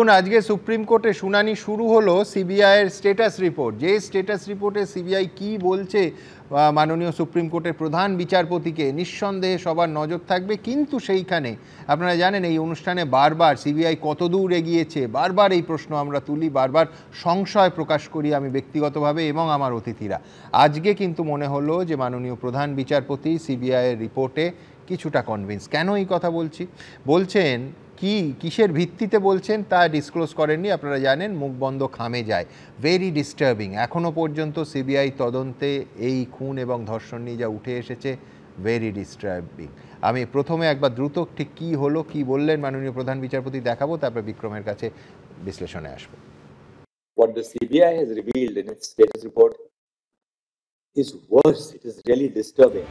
দেখুন, আজকে সুপ্রিম কোর্টে শুনানি শুরু হলো সিবিআইয়ের স্ট্যাটাস রিপোর্ট। যে স্ট্যাটাস রিপোর্টে সিবিআই কি বলছে মাননীয় সুপ্রিম কোর্টের প্রধান বিচারপতিকে নিঃসন্দেহে সবার নজর থাকবে। কিন্তু সেইখানে আপনারা জানেন এই অনুষ্ঠানে বারবার সিবিআই কতদূর এগিয়েছে, বারবার এই প্রশ্ন আমরা তুলি, বারবার সংশয় প্রকাশ করি আমি ব্যক্তিগতভাবে এবং আমার অতিথিরা। আজকে কিন্তু মনে হলো যে মাননীয় প্রধান বিচারপতি সিবিআইয়ের রিপোর্টে কিছুটা কনভিন্স। কেন এই কথা বলছেন কিসের ভিত্তিতে বলছেন তা ডিসক্লোজ করেননি। আপনারা জানেন মুখ বন্ধ খামে যায়। Very disturbing. এখনও পর্যন্ত সিবিআই তদন্তে এই খুন এবং ধর্ষণ নিয়ে যা উঠে এসেছে, ভেরি ডিস্টার্বিং। আমি প্রথমে একবার দ্রুত ঠিক কী হলো, কি বললেন মাননীয় প্রধান বিচারপতি দেখাবো, তারপর বিক্রমের কাছে বিশ্লেষণে আসবো। What the CBI has revealed in its status report is worse. It is really disturbing.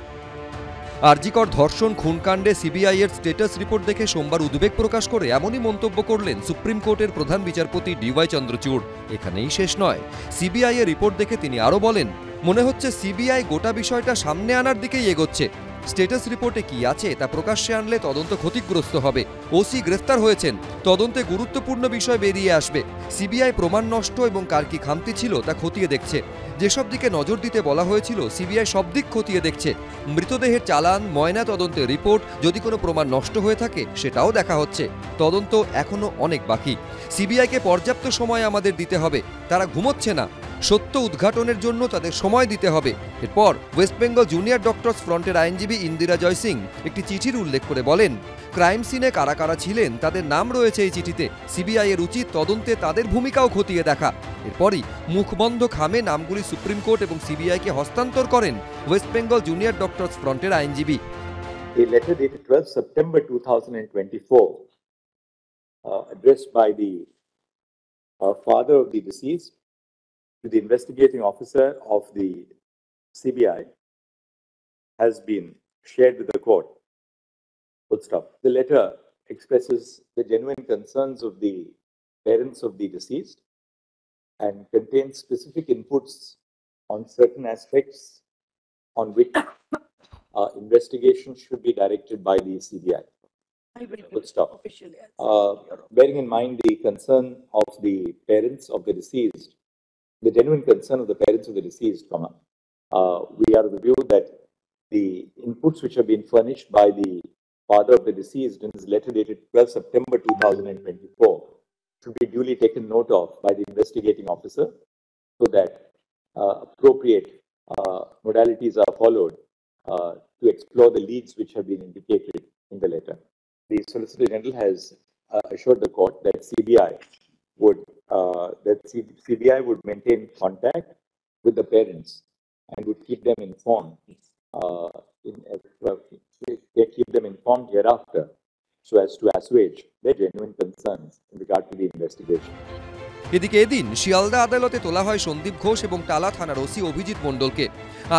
RG Kar ধর্ষণ খুনকাণ্ডে সিবিআই এর স্ট্যাটাস রিপোর্ট দেখে সোমবার উদ্বেগ প্রকাশ করে এমনই মন্তব্য করলেন সুপ্রিম কোর্টের প্রধান বিচারপতি ডিওয়াই চন্দ্রচূড়। এখানেই শেষ নয়, সিবিআই এর রিপোর্ট দেখে তিনি আরও বলেন, মনে হচ্ছে সিবিআই গোটা বিষয়টা সামনে আনার দিকেই এগোচ্ছে। স্ট্যাটাস রিপোর্টে কি আছে তা প্রকাশ্যে আনলে তদন্ত ক্ষতিগ্রস্ত হবে। ওসি গ্রেফতার হয়েছেন, তদন্তে গুরুত্বপূর্ণ বিষয় বেরিয়ে আসবে। সিবিআই প্রমাণ নষ্ট এবং কার কি খামতি ছিল তা খতিয়ে দেখছে। যেসব দিকে নজর দিতে বলা হয়েছিল সিবিআই সব দিক খতিয়ে দেখছে। মৃতদেহের চালান, ময়না তদন্তের রিপোর্ট, যদি কোনো প্রমাণ নষ্ট হয়ে থাকে সেটাও দেখা হচ্ছে। তদন্ত এখনো অনেক বাকি। সিবিআইকে পর্যাপ্ত সময় আমাদের দিতে হবে। তারা ঘুমোচ্ছে না। সত্য উদ্ঘাটনের জন্য তাদের সময় দিতে হবে। এরপর ওয়েস্ট বেঙ্গল জুনিয়র ডক্টরস ফ্রন্টের আইনজীবী ইন্দিরা জয় সিং একটি চিঠির উল্লেখ করে বলেন, ক্রাইম সিনে কারা কারা ছিলেন তাদের নাম রয়েছে এই চিঠিতে। সিবিআই এর উচিত তদন্তে তাদের ভূমিকাও খতিয়ে দেখা। এরপরই মুখবন্ধ খামে নামগুলি সুপ্রিম কোর্ট এবং সিবিআইকে হস্তান্তর করেন ওয়েস্ট বেঙ্গল জুনিয়র ডক্টরস ফ্রন্টের আইনজীবী। A letter dated 12 September 2024 addressed by the father of the deceased to the investigating officer of the CBI has been shared with the court. Full stop. The letter expresses the genuine concerns of the parents of the deceased and contains specific inputs on certain aspects on which investigation should be directed by the CBI. Full stop. Bearing in mind the concern of the parents of the deceased, the genuine concern of the parents of the deceased, we are of the view that the inputs which have been furnished by the father of the deceased in his letter dated 12 September 2024 should be duly taken note of by the investigating officer so that appropriate modalities are followed to explore the leads which have been indicated in the letter. The Solicitor General has assured the court that CBI would maintain contact with the parents and would keep them informed, hereafter, so as to assuage their genuine concerns in regard to the investigation. এদিকে এদিন শিয়ালদা আদালতে তোলা হয় সন্দীপ ঘোষ এবং টালা থানার OC Abhijit মণ্ডলকে।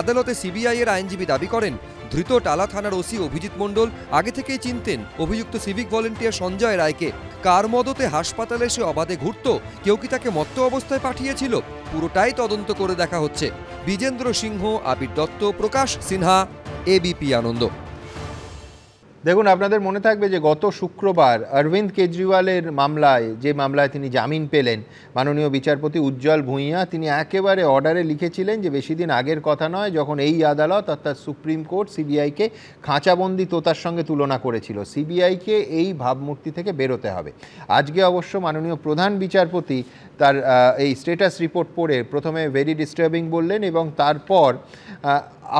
আদালতে CBI এর আইনজীবী দাবি করেন, ধৃত টালা থানার ওসি অভিজিৎ মণ্ডল আগে থেকেই চিনতেন অভিযুক্ত সিভিক ভলেন্টিয়ার সঞ্জয় রায়কে। কার মদতে হাসপাতালে সে অবাধে ঘুরত, কেউ কি তাকে মত্ত অবস্থায় পাঠিয়েছিল, পুরোটাই তদন্ত করে দেখা হচ্ছে। বিজেন্দ্র সিংহ, আবির দত্ত, প্রকাশ সিনহা, এবিপি আনন্দ। দেখুন, আপনাদের মনে থাকবে যে গত শুক্রবার অরবিন্দ কেজরিওয়ালের যে মামলায় তিনি জামিন পেলেন, মাননীয় বিচারপতি উজ্জ্বল ভূঁইয়া তিনি একেবারে অর্ডারে লিখেছিলেন যে বেশি দিন আগের কথা নয় যখন এই আদালত অর্থাৎ সুপ্রিম কোর্ট সিবিআইকে খাঁচাবন্দি তোতার সঙ্গে তুলনা করেছিল, সিবিআইকে এই ভাবমূর্তি থেকে বেরোতে হবে। আজকে অবশ্য মাননীয় প্রধান বিচারপতি তার এই স্ট্যাটাস রিপোর্ট পড়ে প্রথমে ভেরি ডিস্টার্বিং বললেন এবং তারপর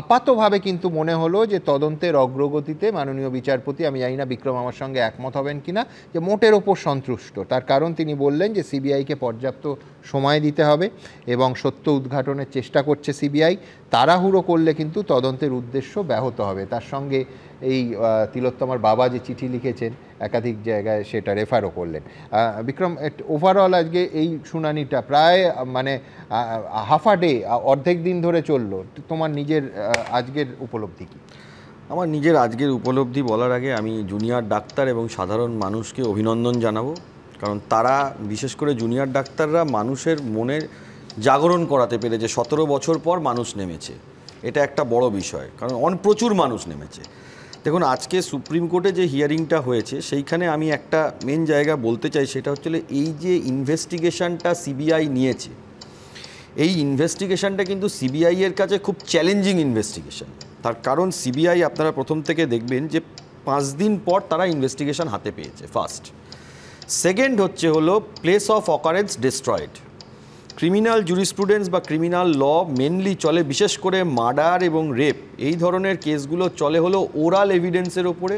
আপাতভাবে কিন্তু মনে হলো যে তদন্তের অগ্রগতিতে মাননীয় বিচারপতি, আমি জানি না বিক্রম আমার সঙ্গে একমত হবেন কিনা, যে মোটের ওপর সন্তুষ্ট। তার কারণ তিনি বললেন যে সিবিআইকে পর্যাপ্ত সময় দিতে হবে এবং সত্য উদ্ঘাটনের চেষ্টা করছে সিবিআই। তাড়াহুড়ো করলে কিন্তু তদন্তের উদ্দেশ্য ব্যাহত হবে। তার সঙ্গে এই তিলোত্তমার বাবা যে চিঠি লিখেছেন একাধিক জায়গায় সেটা রেফারও করলেন। বিক্রম, ওভারঅল আজকে এই শুনানিটা প্রায় মানে হাফ আ ডে, অর্ধেক দিন ধরে চললো। তোমার নিজের আজকের উপলব্ধি কি? আমার নিজের আজকের উপলব্ধি বলার আগে আমি জুনিয়র ডাক্তার এবং সাধারণ মানুষকে অভিনন্দন জানাবো, কারণ তারা, বিশেষ করে জুনিয়র ডাক্তাররা, মানুষের মনে জাগরণ করাতে পেরেছে। 17 বছর পর মানুষ নেমেছে, এটা একটা বড় বিষয়, কারণ প্রচুর মানুষ নেমেছে। দেখুন, আজকে সুপ্রিম কোর্টে যে হিয়ারিংটা হয়েছে সেইখানে আমি একটা মেন জায়গা বলতে চাই, সেটা হচ্ছে এই যে ইনভেস্টিগেশনটা সিবিআই নিয়েছে, এই ইনভেস্টিগেশনটা কিন্তু সিবিআই এর কাছে খুব চ্যালেঞ্জিং ইনভেস্টিগেশন। তার কারণ সিবিআই আপনারা প্রথম থেকে দেখবেন যে 5 দিন পর তারা ইনভেস্টিগেশন হাতে পেয়েছে, ফার্স্ট। সেকেন্ড হলো place of occurrence destroyed. Criminal jurisprudence বা ক্রিমিনাল ল মেনলি চলে বিশেষ করে মার্ডার এবং রেপ, এই ধরনের কেসগুলো চলে হলো ওরাল এভিডেন্সের ওপরে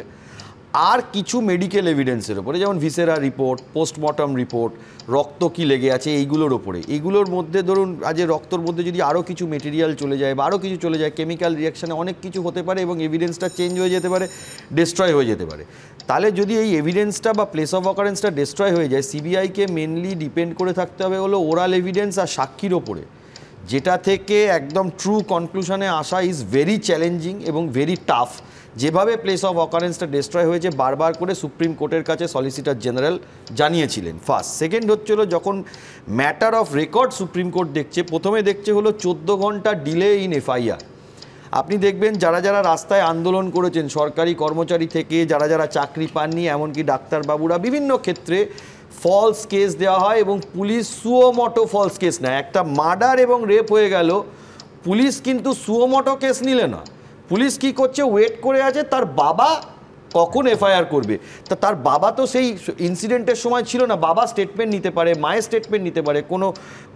আর কিছু মেডিকেল এভিডেন্সের ওপরে, যেমন ভিসেরা রিপোর্ট, পোস্টমর্টম রিপোর্ট, রক্ত কি লেগে আছে এইগুলোর ওপরে। এইগুলোর মধ্যে ধরুন আজ রক্তর মধ্যে যদি আরও কিছু মেটেরিয়াল চলে যায় বা আরও কিছু চলে যায়, কেমিক্যাল রিয়াকশানে অনেক কিছু হতে পারে এবং এভিডেন্সটা চেঞ্জ হয়ে যেতে পারে, ডিস্ট্রয় হয়ে যেতে পারে। তাহলে যদি এই এভিডেন্সটা বা প্লেস অফ অকারেন্সটা ডিস্ট্রয় হয়ে যায়, সিবিআইকে মেনলি ডিপেন্ড করে থাকতে হবে হলো ওরাল এভিডেন্স আর সাক্ষীর ওপরে, যেটা থেকে একদম ট্রু কনক্লুশনে আসা ইজ ভেরি চ্যালেঞ্জিং এবং ভেরি টাফ। যেভাবে প্লেস অফ অকারেন্সটা ডিস্ট্রয় হয়েছে বারবার করে সুপ্রিম কোর্টের কাছে সলিসিটর জেনারেল জানিয়েছিলেন, ফার্স্ট। সেকেন্ড হচ্ছিল যখন matter of record supreme court দেখছে, প্রথমে দেখছে হলো 14 ঘন্টা ডিলে ইন এফআইআর। আপনি দেখবেন যারা যারা রাস্তায় আন্দোলন করেছেন, সরকারি কর্মচারী থেকে যারা যারা চাকরি পাননি, এমনকি ডাক্তারবাবুরা, বিভিন্ন ক্ষেত্রে ফলস কেস দেওয়া হয় এবং পুলিশ সুওমটো ফলস কেস নেয়। একটা মার্ডার এবং রেপ হয়ে গেল, পুলিশ কিন্তু সুওমটো কেস নিলে না, পুলিশ কি করছে, ওয়েট করে আছে তার বাবা কখন এফআইআর করবে। তা তার বাবা তো সেই ইনসিডেন্টের সময় ছিল না, বাবা স্টেটমেন্ট নিতে পারে, মায়ের স্টেটমেন্ট নিতে পারে, কোনো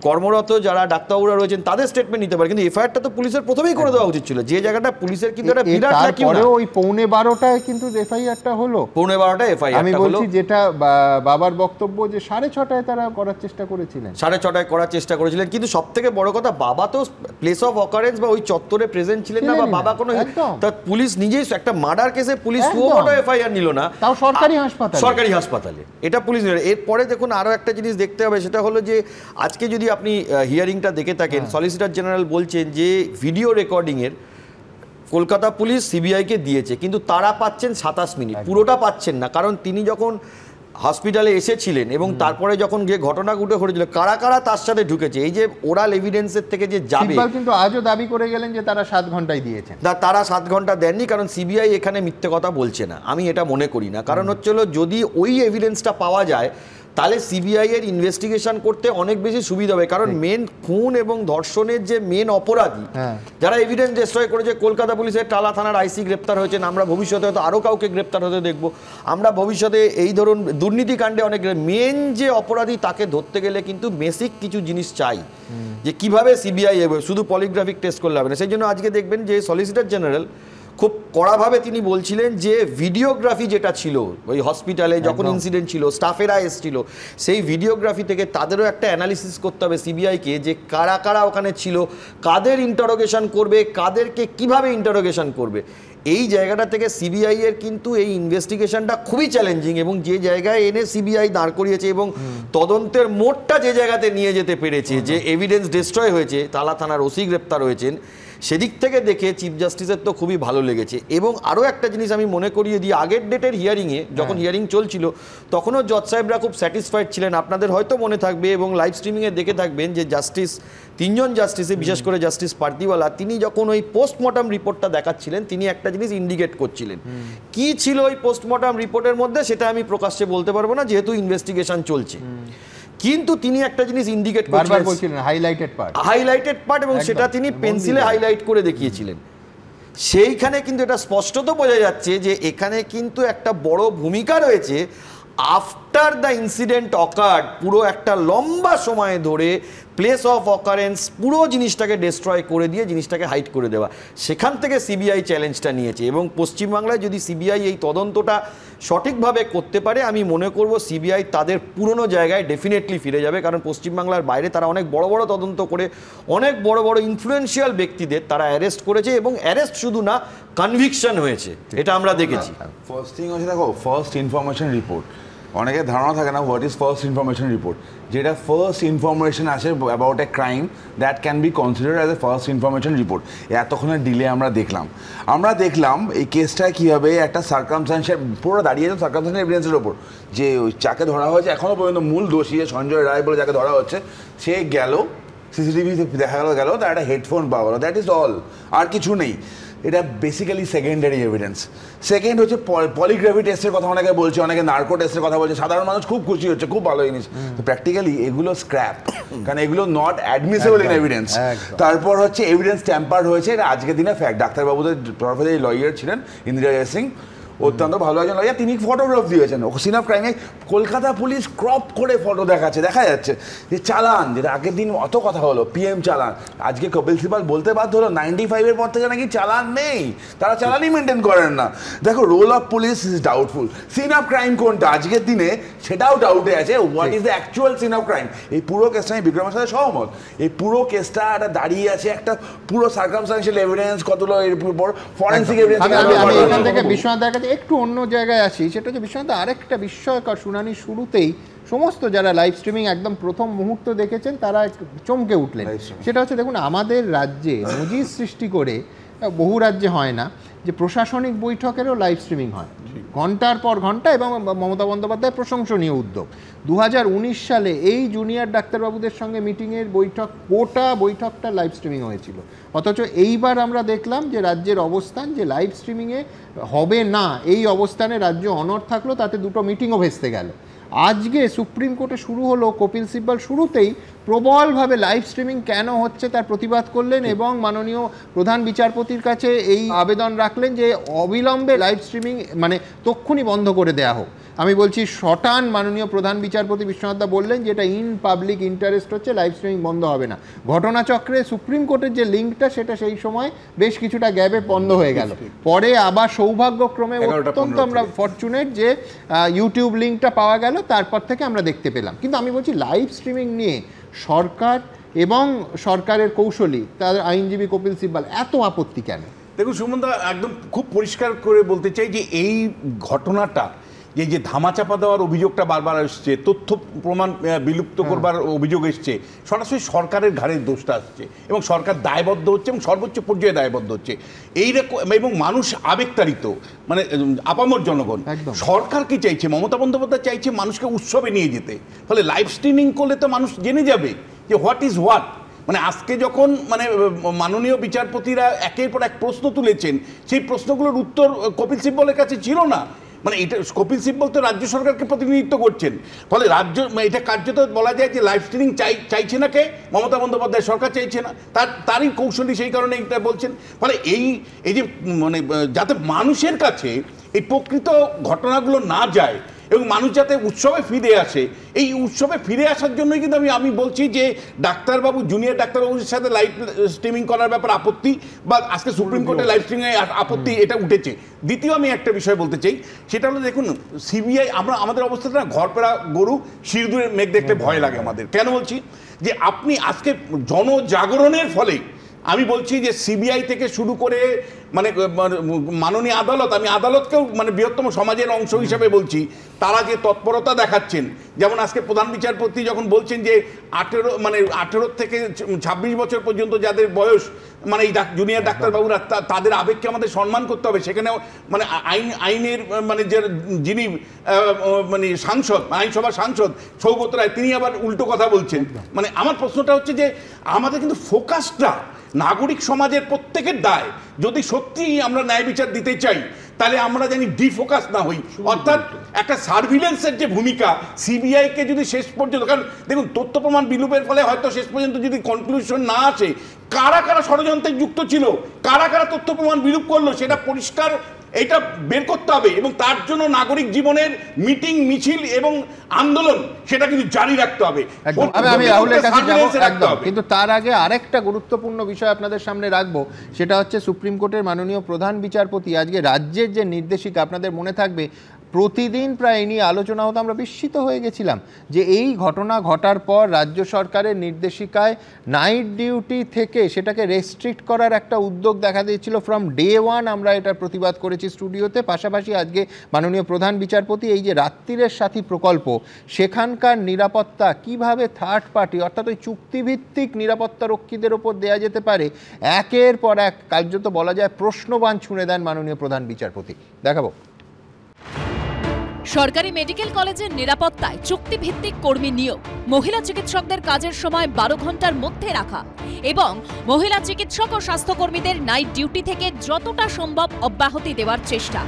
কর্মরত যারা ডাক্তারবাবুরা রয়েছেন তাদের স্টেটমেন্ট নিতে পারে, কিন্তু এফআইআরটা তো পুলিশের প্রথমেই করে দেওয়া উচিত ছিল, যে জায়গাটা পুলিশের কিন্তু একটা বিরাট লাকি। ওই 11:15টায় কিন্তু এফআইআরটা হলো, 11:15টায় এফআইআর আমি বলছি, যেটা বাবার বক্তব্য যে 6:30টায় তারা করার চেষ্টা করেছিলেন, 6:30টায় করার চেষ্টা করেছিলেন। কিন্তু সব থেকে বড় কথা, বাবা তো প্লেস অফ অকারেন্স বা ওই চত্বরে প্রেজেন্ট ছিলেন না, বা বাবা কোনো, তা পুলিশ নিজেই একটা মার্ডার কেসে পুলিশ সুমোটো এফআইআর নিল না, তাও সরকারি হাসপাতালে, এটা পুলিশ নিল। এরপরে দেখুন আরো একটা জিনিস দেখতে হবে, সেটা হলো যে আজকে যদি আপনি হিয়ারিংটা দেখে থাকেন, সলিসিটর জেনারেল বলছেন যে ভিডিও রেকর্ডিংয়ের কলকাতা পুলিশ সিবিআইকে দিয়েছে, কিন্তু তারা পাচ্ছেন 27 মিনিট, পুরোটা পাচ্ছেন না। কারণ তিনি যখন হসপিটালে এসেছিলেন এবং তারপরে যখন গিয়ে ঘটনা ঘটেছিল, কারা কারা তার সাথে ঢুকেছে, এই যে ওরাল এভিডেন্সের থেকে যে যাবে, কিন্তু আজও দাবি করে গেলেন যে তারা 7 ঘন্টায় দিয়েছেন। তারা 7 ঘন্টা দেননি, কারণ সিবিআই এখানে মিথ্যে কথা বলছে না, আমি এটা মনে করি না। কারণ হচ্ছিল যদি ওই এভিডেন্সটা পাওয়া যায় তাহলে সিবিআই এর ইনভেস্টিগেশন করতে অনেক বেশি সুবিধা হবে। কারণ মেন খুন এবং ধর্ষণের যে মেন অপরাধী যারা এভিডেন্স ডিস্ট্রয় করেছে, কলকাতা পুলিশের টালা থানার আইসি গ্রেপ্তার হয়েছেন, আমরা ভবিষ্যতে হয়তো আরও কাউকে গ্রেপ্তার হতে দেখব, আমরা ভবিষ্যতে এই ধরুন দুর্নীতিকাণ্ডে অনেক, মেন যে অপরাধী তাকে ধরতে গেলে কিন্তু বেসিক কিছু জিনিস চাই, যে কিভাবে সিবিআই শুধু পলিগ্রাফিক টেস্ট করলে হবে না। সেই জন্য আজকে দেখবেন যে সলিসিটর জেনারেল খুব কড়াভাবে তিনি বলছিলেন যে ভিডিওগ্রাফি যেটা ছিল ওই হসপিটালে যখন ইনসিডেন্ট ছিল, স্টাফেরা এসেছিল, সেই ভিডিওগ্রাফি থেকে তাদেরও একটা অ্যানালিসিস করতে হবে সিবিআইকে, যে কারা কারা ওখানে ছিল, কাদের ইন্টারোগেশন করবে, কাদেরকে কিভাবে ইন্টারোগেশন করবে। এই জায়গাটা থেকে সিবিআই এর কিন্তু এই ইনভেস্টিগেশনটা খুবই চ্যালেঞ্জিং, এবং যে জায়গায় এনে সিবিআই দাঁড় করিয়েছে এবং তদন্তের মোড়টা যে জায়গাতে নিয়ে যেতে পেরেছে, যে এভিডেন্স ডিস্ট্রয় হয়েছে, তালা থানার ওসি গ্রেপ্তার হয়েছেন, সেদিক থেকে দেখে চিফ জাস্টিসের তো খুবই ভালো লেগেছে। এবং আরও একটা জিনিস আমি মনে করিয়ে দিই, আগের ডেটের হিয়ারিংয়ে যখন হিয়ারিং চলছিল তখনও জজ সাহেবরা খুব স্যাটিসফাইড ছিলেন। আপনাদের হয়তো মনে থাকবে এবং লাইভ স্ট্রিমিংয়ে দেখে থাকবেন যে জাস্টিস, 3 জন জাস্টিসে, বিশেষ করে জাস্টিস পার্তিওয়ালা, তিনি যখন ওই পোস্টমর্টম রিপোর্টটা দেখাচ্ছিলেন, তিনি একটা জিনিস ইন্ডিকেট করছিলেন। কি ছিল ওই পোস্টমর্টম রিপোর্টের মধ্যে সেটা আমি প্রকাশ্যে বলতে পারবো না, যেহেতু ইনভেস্টিগেশন চলছে, কিন্তু তিনি একটা জিনিস ইন্ডিকেট করছিলেন, হাইলাইটেড পার্ট, এবং সেটা তিনি পেন্সিলে হাইলাইট করে দেখিয়েছিলেন। সেইখানে কিন্তু এটা স্পষ্টত বোঝা যাচ্ছে যে এখানে কিন্তু একটা বড় ভূমিকা রয়েছে আফটার দ্য ইনসিডেন্ট অকার্ড, পুরো একটা লম্বা সময় ধরে প্লেস অফ অকারেন্স পুরো জিনিসটাকে ডিস্ট্রয় করে দিয়ে জিনিসটাকে হাইড করে দেওয়া। সেখান থেকে সিবিআই চ্যালেঞ্জটা নিয়েছে, এবং পশ্চিমবাংলায় যদি সিবিআই এই তদন্তটা সঠিকভাবে করতে পারে, আমি মনে করব সিবিআই তাদের পুরনো জায়গায় ডেফিনেটলি ফিরে যাবে। কারণ পশ্চিমবাংলার বাইরে তারা অনেক বড় বড় তদন্ত করে অনেক বড় বড় ইনফ্লুয়েন্সিয়াল ব্যক্তিদের তারা অ্যারেস্ট করেছে, এবং অ্যারেস্ট শুধু না, কনভিকশন হয়েছে, এটা আমরা দেখেছি। ফার্স্ট থিং হচ্ছে, দেখো, ফার্স্ট ইনফরমেশন রিপোর্ট, অনেকের ধারণা থাকে না what is first information report. যেটা ফার্স্ট ইনফরমেশন আসে about a crime, that can be considered as a first information report. এতক্ষণের ডিলে আমরা দেখলাম এই কেসটা কীভাবে একটা সার্কামস্ট্যান্সিয়াল, পুরো দাঁড়িয়েছে সার্কামস্ট্যান্সিয়াল এভিডেন্সের ওপর, যে ওই যাকে ধরা হয়েছে এখনও পর্যন্ত মূল দোষী সঞ্জয় রায় বলে যাকে ধরা হচ্ছে, সে গেল সিসিটিভি দেখা গেল, তার একটা হেডফোন পাওয়া গেল, দ্যাট ইজ অল, আর কিছু নেই। এটা বেসিক্যালি সেকেন্ডারি এভিডেন্স। সেকেন্ড হচ্ছে পলিগ্রাফি টেস্টের কথা অনেকে বলছে, অনেকে নার্কো টেস্টের কথা বলছে, সাধারণ মানুষ খুব খুশি হচ্ছে, খুব ভালো জিনিস। তো প্র্যাকটিক্যালি এগুলো স্ক্র্যাপ, কারণ এগুলো নট অ্যাডমিসেবল ইন এভিডেন্স। তারপর হচ্ছে এভিডেন্স ট্যাম্পার্ড হয়েছে, এটা আজকের দিনে ফ্যাক্ট। ডাক্তারবাবুদের তরফে যে লয়ার ছিলেন ইন্দিরা সিং, অত্যন্ত ভালো একজন লয়ার, তিনি ফটোগ্রাফ দিয়েছেন সিন অফ ক্রাইমে। কলকাতা পুলিশ ক্রপ করে ফটো দেখাচ্ছে, দেখা যাচ্ছে যে চালান, যেটা আগের দিন অত কথা হলো পিএম চালান, আজকে কপিল সিবাল বলতে বাধ্য হলো 95-এর পর থেকে নাকি চালান নেই, তারা চালানই মেনটেন করেন না। দেখো role of police is doubtful. Scene of crime কোনটা আজকের দিনে সেটাও ডাউটে আছে, what is the actual scene of crime. এই পুরো কেসটা আমি বিক্রমের সাথে সহমত, এই পুরো কেসটা একটা দাঁড়িয়ে আছে একটা পুরো সার্কামস্টান্সিয়াল এভিডেন্স, কতগুলো এর উপর ফরেনসিক এভিডেন্স। আমি এখান থেকে বিশ্বনাথের কাছে একটু অন্য জায়গায় আসি, সেটা হচ্ছে বিশ্বনাথ আরেকটা বিস্ময়কর, শুনানির শুরুতেই সমস্ত যারা লাইভ স্ট্রিমিং একদম প্রথম মুহূর্ত দেখেছেন তারা চমকে উঠলেন। সেটা হচ্ছে দেখুন আমাদের রাজ্যে নজির সৃষ্টি করে, বহু রাজ্যে হয় না, যে প্রশাসনিক বৈঠকেরও লাইভ স্ট্রিমিং হয় ঘন্টার পর ঘন্টা, এবং মমতা বন্দ্যোপাধ্যায় প্রশংসনীয় উদ্যোগ। 2019 সালে এই জুনিয়র ডাক্তারবাবুদের সঙ্গে মিটিংয়ের বৈঠক, গোটা বৈঠকটা লাইভ স্ট্রিমিং হয়েছিল। অথচ এইবার আমরা দেখলাম যে রাজ্যের অবস্থান যে লাইভ স্ট্রিমিংয়ে হবে না, এই অবস্থানে রাজ্য অনড় থাকলো, তাতে দুটো মিটিংও ভেস্তে গেল। আজকে সুপ্রিম কোর্টে শুরু হলো, কপিল সিব্বল শুরুতেই প্রবলভাবে লাইভ স্ট্রিমিং কেন হচ্ছে তার প্রতিবাদ করলেন এবং মাননীয় প্রধান বিচারপতির কাছে এই আবেদন রাখলেন যে অবিলম্বে লাইভ স্ট্রিমিং মানে তক্ষুনি বন্ধ করে দেয়া হোক। আমি বলছি শটান মাননীয় প্রধান বিচারপতি বিশ্বনাথ দা বললেন যে এটা ইন পাবলিক ইন্টারেস্ট হচ্ছে, লাইভ স্ট্রিমিং বন্ধ হবে না। ঘটনাচক্রে সুপ্রিম কোর্টের যে লিঙ্কটা সেটা সেই সময় বেশ কিছুটা গ্যাপে বন্ধ হয়ে গেল, পরে আবার সৌভাগ্যক্রমে অত্যন্ত আমরা ফরচুনেট যে ইউটিউব লিঙ্কটা পাওয়া গেল, তারপর থেকে আমরা দেখতে পেলাম। কিন্তু আমি বলছি লাইভ স্ট্রিমিং নিয়ে সরকার এবং সরকারের কৌশলী তার আইনজীবী কপিল সিব্বল এত আপত্তি কেন? দেখুন সুমনদা, একদম খুব পরিষ্কার করে বলতে চাই যে এই ঘটনাটা, যে ধামাচাপা দেওয়ার অভিযোগটা বারবার আসছে, তথ্য প্রমাণ বিলুপ্ত করবার অভিযোগ এসছে, সরাসরি সরকারের ঘাড়ের দোষটা আসছে এবং সরকার দায়বদ্ধ হচ্ছে এবং সর্বোচ্চ পর্যায়ে দায়বদ্ধ হচ্ছে এইরকম, এবং মানুষ আবেগতাড়িত, মানে আপামর জনগণ। সরকার কি চাইছে? মমতা বন্দ্যোপাধ্যায় চাইছে মানুষকে উৎসবে নিয়ে যেতে, ফলে লাইভ স্ট্রিমিং করলে তো মানুষ জেনে যাবে যে হোয়াট ইজ হোয়াট। মানে আজকে যখন মানে মাননীয় বিচারপতিরা একের পর এক প্রশ্ন তুলেছেন, সেই প্রশ্নগুলোর উত্তর কপিল সিব্বলের কাছে ছিল না। মানে এটা কপিল সিব্বল তো রাজ্য সরকারকে প্রতিনিধিত্ব করছেন, ফলে রাজ্য এটা কার্যত বলা যায় যে লাইভ স্ট্রিমিং চাইছে না কে? মমতা বন্দ্যোপাধ্যায় সরকার চাইছে না, তারই কৌশলী সেই কারণে এটা বলছেন। ফলে এই যে মানে যাতে মানুষের কাছে এই প্রকৃত ঘটনাগুলো না যায় এবং মানুষ যাতে উৎসবে ফিরে আসে, এই উৎসবে ফিরে আসার জন্যই কিন্তু আমি বলছি যে ডাক্তারবাবু, জুনিয়র ডাক্তারবাবুর সাথে লাইভ স্ট্রিমিং করার ব্যাপার আপত্তি, বা আজকে সুপ্রিম কোর্টে লাইভ স্ট্রিমিং আপত্তি, এটা উঠেছে। দ্বিতীয় আমি একটা বিষয় বলতে চাই, সেটা হলো দেখুন সিবিআই, আমাদের অবস্থাটা ঘর পেরা গরু সিঁদুরে মেঘ দেখলে ভয় লাগে আমাদের। কেন বলছি? যে আপনি আজকে জনজাগরণের ফলে আমি বলছি যে সিবিআই থেকে শুরু করে মানে মাননীয় আদালত, আমি আদালতকেও মানে বৃহত্তম সমাজের অংশ হিসাবে বলছি, তারা যে তৎপরতা দেখাচ্ছেন, যেমন আজকে প্রধান বিচারপতি যখন বলছেন যে 18 থেকে 26 বছর পর্যন্ত যাদের বয়স, মানে এই জুনিয়র ডাক্তারবাবুরা, তাদের আবেগকে আমাদের সম্মান করতে হবে। সেখানেও মানে আইনের মানে যিনি মানে সাংসদ, আইনসভার সাংসদ সৌগত রায়, তিনি আবার উল্টো কথা বলছেন। মানে আমার প্রশ্নটা হচ্ছে যে আমাদের কিন্তু ফোকাসটা নাগরিক সমাজের প্রত্যেকের দায়, যদি সত্যি আমরা ন্যায় বিচার দিতে চাই তাহলে আমরা জানি ডিফোকাস না হই, অর্থাৎ একটা সার্ভিলেন্সের যে ভূমিকা সিবিআইকে যদি শেষ পর্যন্ত, কারণ দেখুন তথ্য প্রমাণ বিলুপের ফলে হয়তো শেষ পর্যন্ত যদি কনক্লুশন না আসে কারা কারা ষড়যন্ত্রে যুক্ত ছিল, কারা কারা তথ্য প্রমাণ বিলুপ করলো, সেটা পরিষ্কার এটা বের করতে হবে এবং তার জন্য নাগরিক জীবনের মিটিং, মিছিল এবং আন্দোলন সেটা কিন্তু জারি রাখতে হবে। আমি রাহুলের কাছে যাব একদম, কিন্তু তার আগে আরেকটা গুরুত্বপূর্ণ বিষয় আপনাদের সামনে রাখবো, সেটা হচ্ছে সুপ্রিম কোর্টের মাননীয় প্রধান বিচারপতি আজকে রাজ্যের যে নির্দেশিকা, আপনাদের মনে থাকবে প্রতিদিন প্রায় নিয়ে আলোচনা হতো, আমরা বিস্মিত হয়ে গেছিলাম যে এই ঘটনা ঘটার পর রাজ্য সরকারের নির্দেশিকায় নাইট ডিউটি থেকে সেটাকে রেস্ট্রিক্ট করার একটা উদ্যোগ দেখা দিয়েছিল ফ্রম ডে ওয়ান। আমরা এটার প্রতিবাদ করেছি স্টুডিওতে। পাশাপাশি আজকে মাননীয় প্রধান বিচারপতি এই যে রাত্রিরের সাথী প্রকল্প, সেখানকার নিরাপত্তা কিভাবে থার্ড পার্টি অর্থাৎ ওই চুক্তিভিত্তিক নিরাপত্তা রক্ষীদের ওপর দেওয়া যেতে পারে, একের পর এক কার্যত বলা যায় প্রশ্নবাণ ছুঁড়ে দেন মাননীয় প্রধান বিচারপতি। দেখাবো। সরকারি মেডিকেল কলেজের নিরাপত্তায় চুক্তিভিত্তিক কর্মী নিয়োগ, মহিলা চিকিৎসকদের কাজের সময় 12 ঘন্টার মধ্যে রাখা এবং মহিলা চিকিৎসক ও স্বাস্থ্যকর্মীদের নাইট ডিউটি থেকে যতটা সম্ভব অব্যাহতি দেওয়ার চেষ্টা।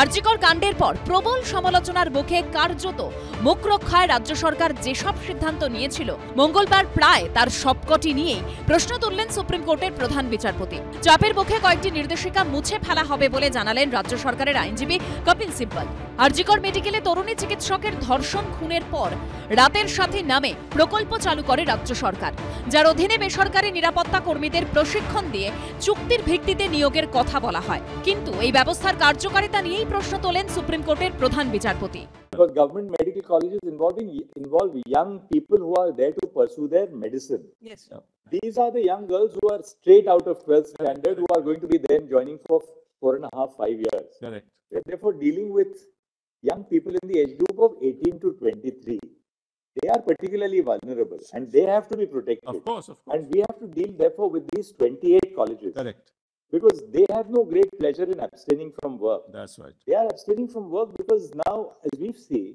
আরজিকর কাণ্ডের পর প্রবল সমালোচনার মুখে কার্যত মুখ রক্ষায় রাজ্য সরকার যেসব সিদ্ধান্ত নিয়েছিল, মঙ্গলবার প্রায় তার সবকটি নিয়েই প্রশ্ন তুললেন সুপ্রিম কোর্টের প্রধান বিচারপতি। চাপের মুখে কয়েকটি নির্দেশিকা মুছে ফেলা হবে বলে জানালেন রাজ্য সরকারের আইনজীবী কপিল সিব্বল। আরজিকর মেডিকেলে তরুণী চিকিৎসকের ধর্ষণ খুনের পর রাতের সাথী নামে প্রকল্প চালু করে রাজ্য সরকার, যার অধীনে বেসরকারি নিরাপত্তা কর্মীদের প্রশিক্ষণ দিয়ে চুক্তির ভিত্তিতে নিয়োগের কথা বলা হয়। কিন্তু এই ব্যবস্থার কার্যকারিতা নিয়েই প্রশ্ন তোলেন সুপ্রিম কোর্টের প্রধান বিচারপতি। Because government medical colleges involve young people who are there to pursue their medicine. Yes. These are the young girls who are straight out of 12th standard who are going to be then joining for 4.5, 5 years. Correct. They're therefore dealing with young people in the age group of 18 to 23. They are particularly vulnerable and they have to be protected. Of course. And we have to deal therefore with these 28 colleges. Correct. Because they have no great pleasure in abstaining from work. That's right. They are abstaining from work because now, as we see,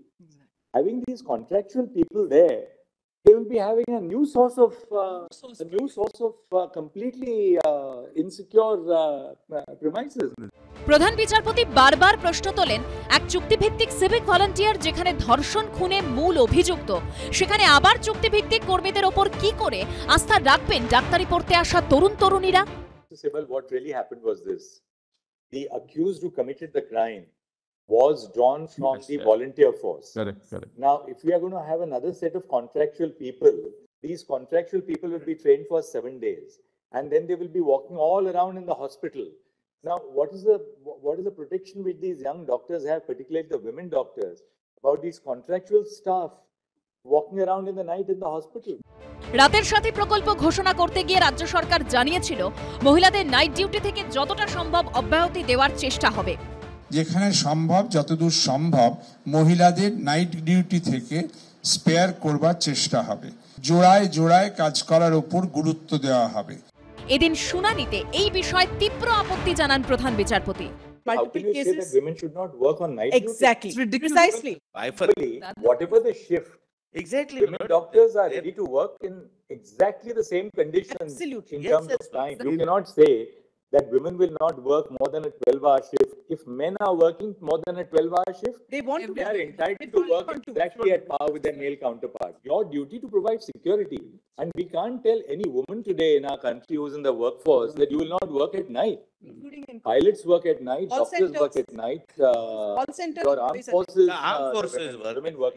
having these contractual people there, they will be having a new source of completely insecure premises. প্রধান বিচারপতি বারবার প্রশ্ন তোলেন, এক চুক্তিভিত্তিক civic volunteer যেখানে ধর্ষণ খুনে মূল অভিযুক্ত, সেখানে আবার চুক্তিভিত্তিক কর্মীদের ওপর কি করে আস্থা রাখবেন ডাক্তারি পড়তে আসা তরুণ তরুণীরা? Sibyl, what really happened was this. The accused who committed the crime was drawn from the volunteer force. Correct. Now, if we are going to have another set of contractual people, these contractual people will be trained for 7 days. And then they will be walking all around in the hospital. Now, what is the protection which these young doctors have, particularly the women doctors, about these contractual staff walking around in the night in the hospital? রাতের সাথী প্রকল্প ঘোষণা করতে গিয়ে রাজ্য সরকার জানিয়েছিল মহিলাদের night duty থেকে যতটা সম্ভব অব্যাহতি দেওয়ার চেষ্টা হবে। যেখানে সম্ভব, যতদূর সম্ভব মহিলাদের নাইট ডিউটি থেকে স্পেয়ার করবার চেষ্টা হবে। জোড়ায় জোড়ায় কাজ করার উপর গুরুত্ব দেওয়া হবে। এদিন শুনানিতে এই বিষয়ে তীব্র আপত্তি জানান প্রধান বিচারপতি। How can you say that women should not work on night Exactly. Precisely. duty? Whatever the shift, Exactly. women doctors are ready to work in exactly the same conditions. Absolutely. In Yes, terms yes, of time. absolutely. You cannot say that women will not work more than a 12-hour shift. If men are working more than a 12-hour shift, They want to they are be. entitled to work exactly at par with their male counterparts. Your duty to provide security. And we can't tell any woman today in our country who's in the workforce that you will not work at night. Including in Pilots work at night, All doctors work centers. at night, all centers. your armed forces, The armed forces women work.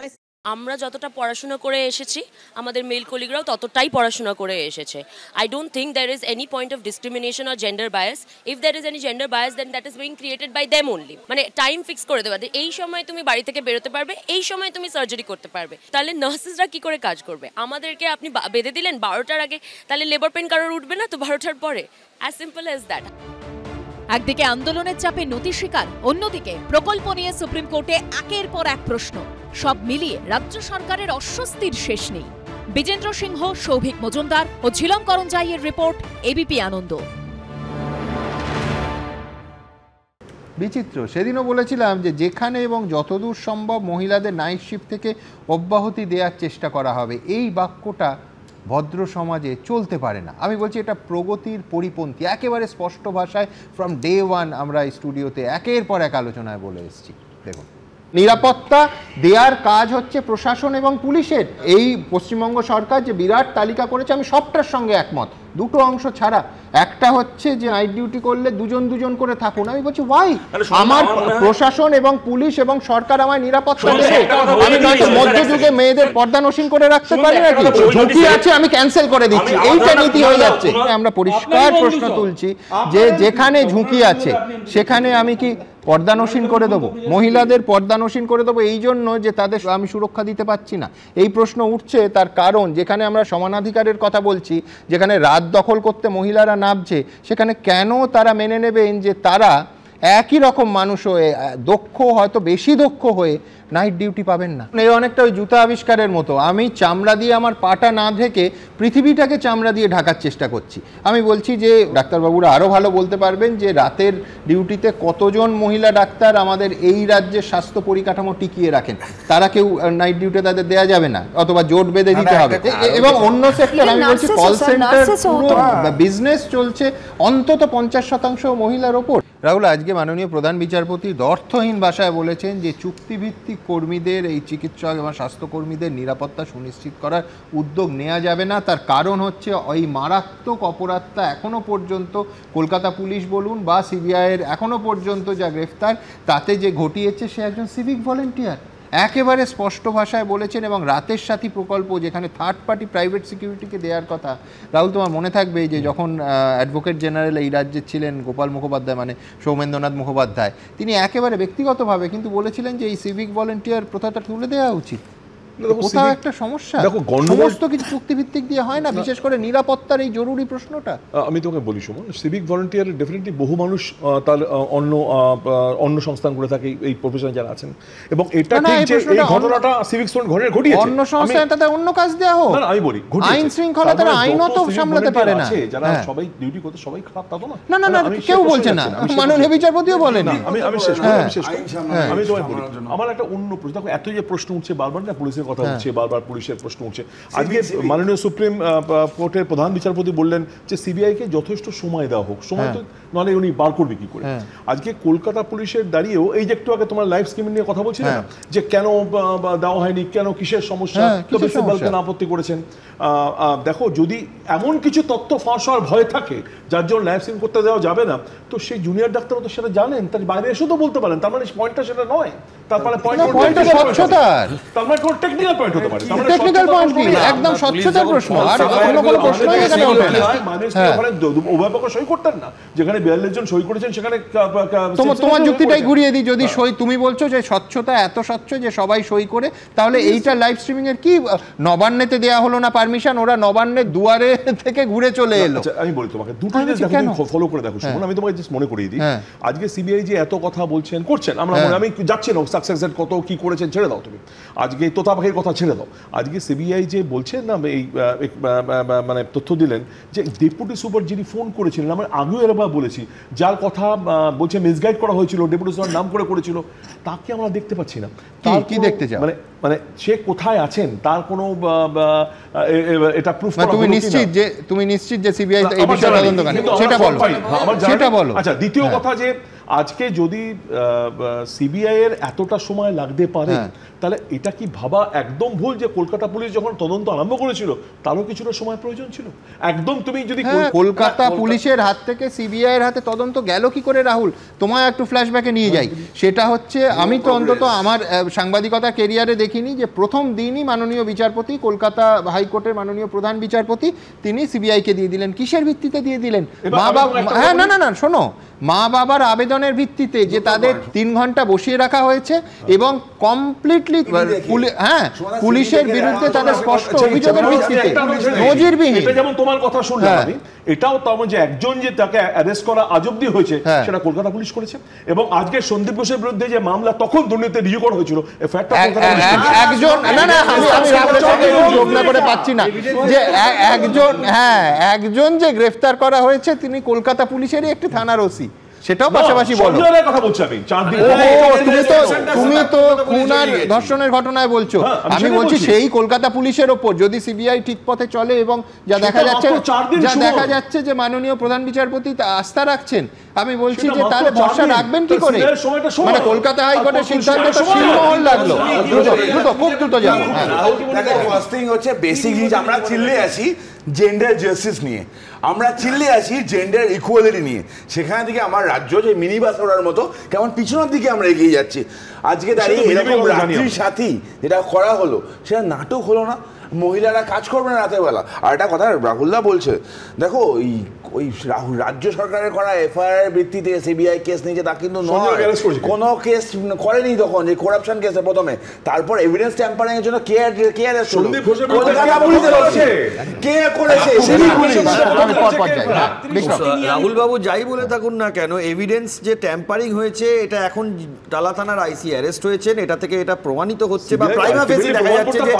আমরা যতটা পড়াশোনা করে এসেছি, আমাদের mail কলিগরাও ততটাই পড়াশোনা করে এসেছে। I don't think there is any point of discrimination or gender bias. If there is any gender bias then that is being created by them only. মানে টাইম ফিক্স করে দেওয়া, এই সময় তুমি বাড়ি থেকে বেরোতে পারবে, এই সময় তুমি সার্জারি করতে পারবে। তাহলে নার্সেসরা কি করে কাজ করবে? আমাদেরকে আপনি বেঁধে দিলেন 12টার আগে, তাহলে লেবার পেন কারোর উঠবে না তো 12টার পরে? As simple as that. একদিকে আন্দোলনের চাপে নতি শিকার, অন্যদিকে প্রকল্প নিয়ে সুপ্রিম কোর্টে একের পর এক প্রশ্ন। সব মিলিয়ে রাজ্য সরকারের অস্বস্তির শেষ নেই। বিজেন্দ্র সিংহ, সৌভিক মজুমদার ও ঝিলম করঞ্জাইয়ের রিপোর্ট, এবিপি আনন্দ। বিচিত্র, সেদিনও বলেছিলাম যে যেখানে এবং যতদূর সম্ভব মহিলাদের নাইট শিফট থেকে অব্যাহতি দেওয়ার চেষ্টা করা হবে, এই বাক্যটা ভদ্র সমাজে চলতে পারে না। আমি বলছি এটা প্রগতির পরিপন্থী, একেবারে স্পষ্ট ভাষায় ফ্রম ডে ওয়ান আমরা এই স্টুডিওতে একের পর এক আলোচনায় বলে এসেছি। দেখুন, নিরাপত্তা দেওয়ার কাজ হচ্ছে প্রশাসন এবং পুলিশের। এই পশ্চিমবঙ্গ সরকার যে বিরাট তালিকা করেছে, আমি সবটার সঙ্গে একমত, দুটো অংশ ছাড়া। একটা হচ্ছে যে নাইট ডিউটি করলে দুজন দুজন করে থাকুন। আমি বলছি ওয়াই? আমার প্রশাসন এবং পুলিশ এবং সরকার আমায় নিরাপত্তা দেবে, আমি নয়তো মধ্যযুগে মেয়েদের পর্দা নসীন করে রাখতে পারি নাকি? ঝুঁকি আছে আমি ক্যান্সেল করে দিচ্ছি, এইটা নীতি হয়ে যাচ্ছে। আমরা পরিষ্কার প্রশ্ন তুলছি যে যেখানে ঝুঁকি আছে সেখানে আমি কি পর্দানসীন করে দেবো? মহিলাদের পর্দানসীন করে দেবো এই জন্য যে তাদের আমি সুরক্ষা দিতে পারছি না? এই প্রশ্ন উঠছে তার কারণ, যেখানে আমরা সমানাধিকারের কথা বলছি, যেখানে রাত দখল করতে মহিলারা নামছে, সেখানে কেন তারা মেনে নেবেন যে তারা একই রকম মানুষ হয়ে, দক্ষ হয়তো বেশি দক্ষ হয়ে নাইট ডিউটি পাবেন না। এই অনেকটা ওই জুতা আবিষ্কারের মতো, আমি চামড়া দিয়ে আমার পাটা না ঢেকে পৃথিবীটাকে চামড়া দিয়ে ঢাকার চেষ্টা করছি। আমি বলছি যে ডাক্তারবাবুরা আরও ভালো বলতে পারবেন যে রাতের ডিউটিতে কতজন মহিলা ডাক্তার আমাদের এই রাজ্যের স্বাস্থ্য পরিকাঠামো টিকিয়ে রাখেন, তারা কেউ নাইট ডিউটি তাদের দেওয়া যাবে না অথবা জোট বেঁধে দিতে হবে। এবং অন্য সেক্টর, আমি বলছি কল সেন্টার, পুরো বিজনেস চলছে অন্তত 50% মহিলার ওপর। রাহুল, আজকে মাননীয় প্রধান বিচারপতি অর্থহীন ভাষায় বলেছেন যে চুক্তিভিত্তিক কর্মীদের, এই চিকিৎসক এবং স্বাস্থ্যকর্মীদের নিরাপত্তা সুনিশ্চিত করার উদ্যোগ নেওয়া যাবে না। তার কারণ হচ্ছে ওই মারাত্মক অপরাধটা এখনও পর্যন্ত কলকাতা পুলিশ বলুন বা সিবিআইয়ের এখনও পর্যন্ত যা গ্রেফতার তাতে যে ঘটিয়েছে সে একজন সিভিক ভলেন্টিয়ার। একেবারে স্পষ্ট ভাষায় বলেছেন। এবং রাতের সাথী প্রকল্প যেখানে থার্ড পার্টি প্রাইভেট সিকিউরিটিকে দেওয়ার কথা, রাহুল তোমার মনে থাকবে যে যখন অ্যাডভোকেট জেনারেল এই রাজ্যে ছিলেন গোপাল মুখোপাধ্যায়, মানে সৌমেন্দ্রনাথ মুখোপাধ্যায়, তিনি একেবারে ব্যক্তিগতভাবে কিন্তু বলেছিলেন যে এই সিভিক ভলেন্টিয়ার প্রথাটা তুলে দেওয়া উচিত। কোথাও একটা সমস্যা, সমস্ত কিছু চুক্তিভিত্তিক দিয়ে হয় না, বিশেষ করে নিরাপত্তার এই জরুরি প্রশ্নটা। আমি তোকে বলি সুমন, সিভিক ভলেন্টিয়ার ডেফিনেটলি বহু মানুষ তার অন্য সংস্থান করে থাকে এই প্রফেশনে যারা আছেন, এবং এটা ঠিক যে এই ঘটনাটা সিভিক স্টুডেন্ট ঘটিয়েছে, অন্য সংস্থায় তাদের অন্য কাজ দেওয়া হোক। না আমি বলি আইন শৃঙ্খলা তারা আইনও তো সামলাতে পারে না। যারা সবাই ডিউটি করতে সবাই খারাপ তা তো না। না না না, কেউ বলছে না, মাননীয় বিচারপতিও বলেন। আমি শেষ আমি তোমায় বলি, আমার একটা অন্য প্রশ্ন, দেখো এত যে প্রশ্ন উঠছে বারবার না, পুলিশের কথা উঠছে বারবার, পুলিশের প্রশ্ন উঠছে। আজকে মাননীয় সুপ্রিম কোর্টের প্রধান বিচারপতি বললেন যে সিবিআইকে যথেষ্ট সময় দেওয়া হোক, সময় তো নাহলে উনি বার করবে কি করে। আজকে কলকাতা পুলিশের দাঁড়িয়েও এই যে একটু আগে তোমার লাইভ স্কিমিং নিয়ে কথা বলছিলে না, যে কেন দেওয়া হয়নি, কেন কিসের সমস্যা, আপত্তি করেছেন। দেখো যদি এমন কিছু তথ্য ফাঁস হওয়ার ভয় থাকে যার জন্য লাইভ স্কিমিং করতে দেওয়া যাবে না, তো সেই জুনিয়র ডাক্তারও তো সেটা জানেন, তার বাইরে এসেও তো বলতে পারেন। তার মানে পয়েন্টটা সেটা নয়, তারপরে পয়েন্টটা স্বচ্ছতার, তার মানে কোন টেকনিক্যাল পয়েন্ট হতে পারে, টেকনিক্যাল পয়েন্ট কি একদম স্বচ্ছতার প্রশ্ন, আর অন্য কোনো প্রশ্নই এখানে ওঠে না। মানে ওখানে উভয় পক্ষ সই করতেন না, যেখানে 42 জন সই করেছেন সেখানে তোমার যুক্তিটাই ঘুরিয়ে দিই। যদি সই, তুমি বলছো যে স্বচ্ছতা এত স্বচ্ছ যে সবাই সই করে, তাহলে এইটা লাইভ স্ট্রিমিং এর কি নবান্নেতে দেয়া হলো না পারমিশন? ওরা নবান্নের দুয়ারে থেকে ঘুরে চলে এলো। আমি বলি তোমাকে দুটো জিনিস দেখো, ফলো করে দেখো শুনুন, আমি তোমাকে জাস্ট মনে করিয়ে দিই। আজকে সিবিআই যে এত কথা বলছেন করছেন, আমি যাচ্ছি না সাকসেস কত কি করেছেন ছেড়ে দাও, তুমি আজকে তোতা পাখির কথা ছেড়ে দাও। আজকে সিবিআই যে বলছেন না, এই মানে তথ্য দিলেন যে ডেপুটি সুপার যিনি ফোন করেছিলেন, আমরা আগেও এরবার বলেছি, যার কথা বলছে মিসগাইড করা হয়েছিল, ডেপুটি সুপার নাম করে করেছিল, তাকে আমরা দেখতে পাচ্ছি না। কি দেখতে চাও? মানে সে কোথায় আছেন তার কোনো এটা প্রুফ করা, তুমি নিশ্চিত যে সিবিআই এই বিষয়ে তদন্ত করে, সেটা বলো। আচ্ছা, দ্বিতীয় কথা যে আজকে যদি সিবিআই এর এতটা সময় লাগতে পারে, তাহলে এটা কি ভাবা একদম ভুল যে কলকাতা পুলিশ যখন তদন্ত আরম্ভ করেছিল তারও কিছুটা সময় প্রয়োজন ছিল? একদম তুমি যদি কলকাতা পুলিশের হাত থেকে সিবিআই এর হাতে তদন্ত গেল কি করে রাহুল, তোমায় একটু ফ্ল্যাশব্যাকে নিয়ে যাই। সেটা হচ্ছে, আমি তো অন্তত আমার সাংবাদিকতা ক্যারিয়ারে দেখিনি যে প্রথম দিনই মাননীয় বিচারপতি, কলকাতা হাইকোর্টের মাননীয় প্রধান বিচারপতি, তিনি সিবিআইকে দিয়ে দিলেন। কিসের ভিত্তিতে দিয়ে দিলেন? মা বাবা, হ্যাঁ না না না শোনো, মা বাবার আবেদনের ভিত্তিতে যে তাদের 3 ঘন্টা বসিয়ে রাখা হয়েছে এবং কমপ্লিটলি পুলিশের বিরুদ্ধে তাদের স্পষ্ট অভিযোগের ভিত্তিতে, নজিরবিহীন। এটা যেমন তোমার কথা শুনলাম আমি, এটাও তেমন যে একজন যে তাকে অ্যারেস্ট করা আজ অবধি হয়েছে সেটা কলকাতা পুলিশ করেছে। এবং আজকে সন্দীপ ঘোষের বিরুদ্ধে যে মামলা তখন দুর্নীতি রিভিউ করা হয়েছিল, একজন, না না আমি যোগ না করে পাচ্ছি না, যে একজন যে গ্রেফতার করা হয়েছে তিনি কলকাতা পুলিশেরই একটি থানার ওসি, সেটাও পাশাপাশি বলো। কথা বলছি আমি, তুমি তো খুন আর ধর্ষণের ঘটনায় বলছো, আমি বলছি সেই কলকাতা পুলিশের ওপর যদি সিবিআই ঠিক পথে চলে এবং যা দেখা যাচ্ছে যে মাননীয় প্রধান বিচারপতি আস্থা রাখছেন, আমি বলছি যে তাহলে ভরসা রাখবেন কি করে? মানে কলকাতা হাইকোর্টের সিদ্ধান্তটা শিলমোহর লাগলো। খুব দ্রুত যাবো। ফার্স্ট থিং হচ্ছে বেসিক জিনিস, আমরা চিল্লে আসি জেন্ডার জাস্টিস নিয়ে, আমরা চিল্লে আসি জেন্ডার ইকুয়ালিটি নিয়ে, সেখান থেকে আমার রাজ্য যে মিনি বাস ওড়ার মতো কেমন পিছনের দিকে আমরা এগিয়ে যাচ্ছি। আজকে দাঁড়িয়ে এরকম রাত্রির সাথী যেটা করা হলো, সেটা নাটক হলো না? মহিলারা কাজ করবে না রাতের বেলা। আর একটা কথা রাহুলদা বলছে, দেখো ওই রাজ্য সরকারের করা এফআইআর ভিত্তিতে সিবিআই কেস নিয়েছে তা কিন্তু নয়, কোনো কেস করেনি তখন, যে করাপশন কেসে প্রথমে, তারপর এভিডেন্স ট্যাম্পারিং এর জন্য কে অ্যারেস্ট হলো? কলকাতা পুলিশ, কে করেছে রাহুল বাবু যাই বলে থাকুন না কেন, এভিডেন্স যে ট্যাম্পারিং হয়েছে এটা এখন টালা থানার আইসি অ্যারেস্ট হয়েছেন, এটা থেকে এটা প্রমাণিত হচ্ছে বা প্রাইমা ফেসি দেখা যাচ্ছে যে